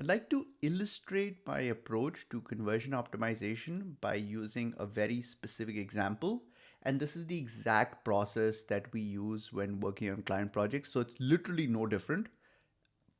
I'd like to illustrate my approach to conversion optimization by using a very specific example. And this is the exact process that we use when working on client projects. So it's literally no different.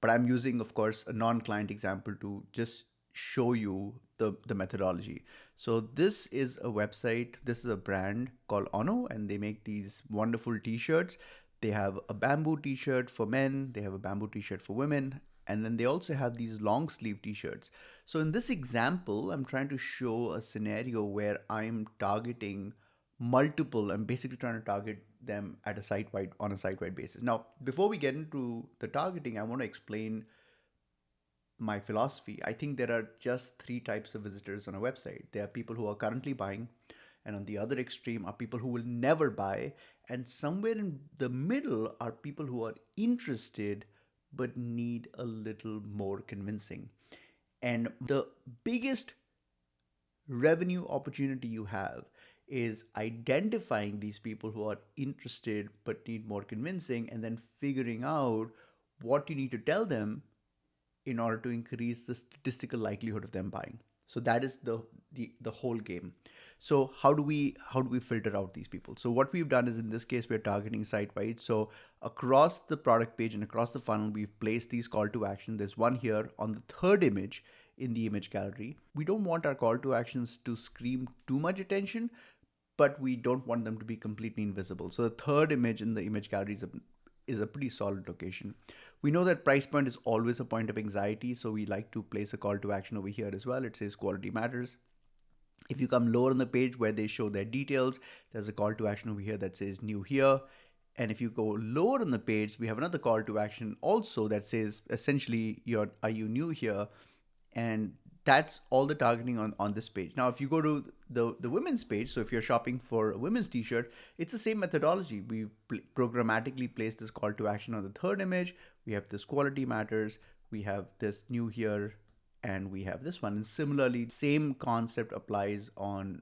But I'm using, of course, a non-client example to just show you the methodology. So this is a website, this is a brand called Ono, and they make these wonderful t-shirts. They have a bamboo t-shirt for men, they have a bamboo t-shirt for women, and then they also have these long sleeve t-shirts. So in this example, I'm trying to show a scenario where I'm targeting multiple. I'm basically trying to target them at a site-wide on a site-wide basis. Now, before we get into the targeting, I want to explain my philosophy. I think there are just three types of visitors on a website. There are people who are currently buying, and on the other extreme are people who will never buy, and somewhere in the middle are people who are interested but need a little more convincing. And the biggest revenue opportunity you have is identifying these people who are interested but need more convincing, and then figuring out what you need to tell them in order to increase the statistical likelihood of them buying. So that is the whole game. So how do we filter out these people? So what we've done is, in this case, we're targeting site wide. So across the product page and across the funnel, we've placed these call to action. There's one here on the third image in the image gallery. We don't want our call to actions to scream too much attention, but we don't want them to be completely invisible. So the third image in the image gallery is a pretty solid location. We know that price point is always a point of anxiety, so we like to place a call to action over here as well. It says quality matters. If you come lower on the page where they show their details, there's a call to action over here that says new here. And if you go lower on the page, we have another call to action also that says essentially, are you new here? And that's all the targeting on this page. Now, if you go to the women's page, so if you're shopping for a women's t-shirt, it's the same methodology. We programmatically place this call to action on the third image. We have this quality matters. We have this new here, and we have this one. And similarly, same concept applies on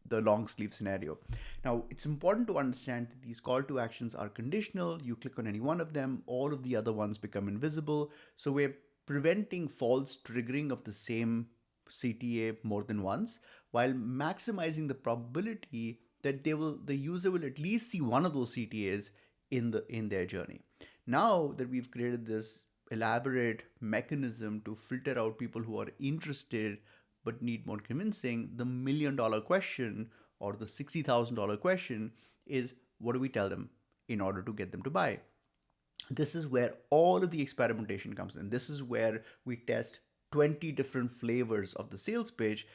the long sleeve scenario. Now, it's important to understand that these call to actions are conditional. You click on any one of them, all of the other ones become invisible. So we're preventing false triggering of the same CTA more than once, while maximizing the probability that the user will at least see one of those CTAs in their journey. Now that we've created this elaborate mechanism to filter out people who are interested but need more convincing, the $1,000,000 question or the $60,000 question is, what do we tell them in order to get them to buy? This is where all of the experimentation comes in. This is where we test 20 different flavors of the sales pitch.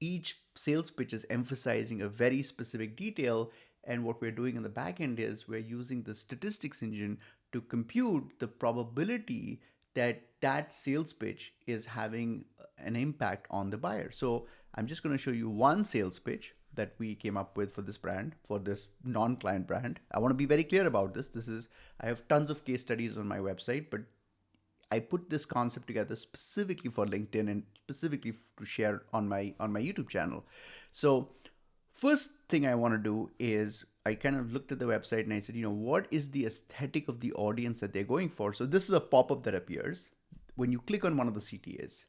Each sales pitch is emphasizing a very specific detail. And what we're doing in the back end is we're using the statistics engine to compute the probability that that sales pitch is having an impact on the buyer. So I'm just going to show you one sales pitch that we came up with for this brand, for this non-client brand. I want to be very clear about this. I have tons of case studies on my website, but I put this concept together specifically for LinkedIn and specifically to share on my YouTube channel. So first thing I want to do is I kind of looked at the website and I said, what is the aesthetic of the audience that they're going for? So this is a pop-up that appears when you click on one of the CTAs.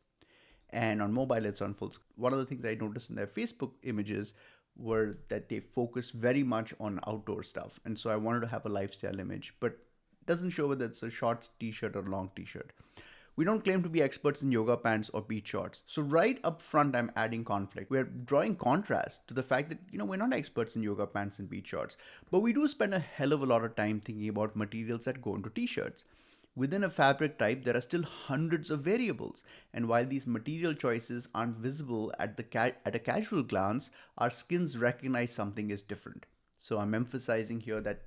And on mobile, it's on full screen. One of the things I noticed in their Facebook images were that they focus very much on outdoor stuff. And so I wanted to have a lifestyle image, but it doesn't show whether it's a short t-shirt or long t-shirt. We don't claim to be experts in yoga pants or beach shorts. So right up front, I'm adding conflict. We're drawing contrast to the fact that, we're not experts in yoga pants and beach shorts, but we do spend a hell of a lot of time thinking about materials that go into t-shirts. Within a fabric type, there are still hundreds of variables. And while these material choices aren't visible at a casual glance, our skins recognize something is different. So I'm emphasizing here that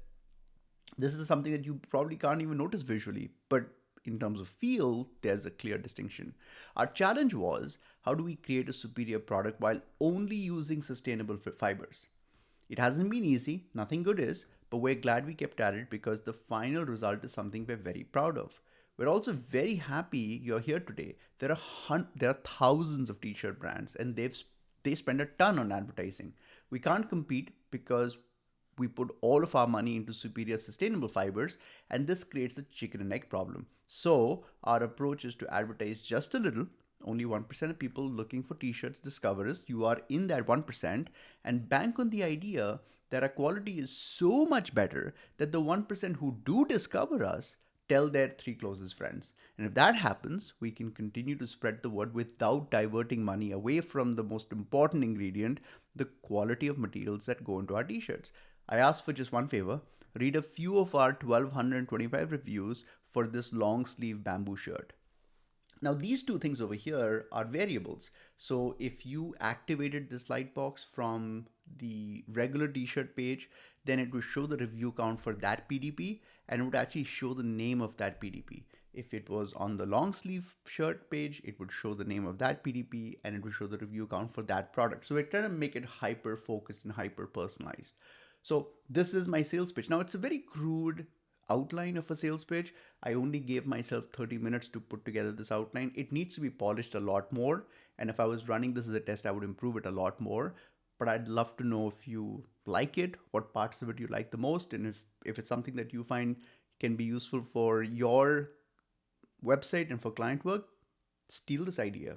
this is something that you probably can't even notice visually, but in terms of feel, there's a clear distinction. Our challenge was, how do we create a superior product while only using sustainable fibers? It hasn't been easy, nothing good is, but we're glad we kept at it because the final result is something we're very proud of. We're also very happy you're here today. There are thousands of t-shirt brands and they spend a ton on advertising. We can't compete because we put all of our money into superior sustainable fibers, and this creates a chicken and egg problem. So our approach is to advertise just a little. Only 1% of people looking for t-shirts discover us. You are in that 1%, and bank on the idea that our quality is so much better that the 1% who do discover us tell their three closest friends. And if that happens, we can continue to spread the word without diverting money away from the most important ingredient, the quality of materials that go into our t-shirts. I ask for just one favor: read a few of our 1225 reviews for this long sleeve bamboo shirt. Now, these two things over here are variables. So if you activated this light box from the regular t-shirt page, then it would show the review count for that PDP, and it would actually show the name of that PDP. If it was on the long sleeve shirt page, it would show the name of that PDP, and it would show the review count for that product. So it kind of make it hyper focused and hyper personalized. So this is my sales pitch. Now, it's a very crude outline of a sales pitch. I only gave myself 30 minutes to put together this outline. It needs to be polished a lot more. And if I was running this as a test, I would improve it a lot more. But I'd love to know if you like it, what parts of it you like the most, and if it's something that you find can be useful for your website and for client work, steal this idea.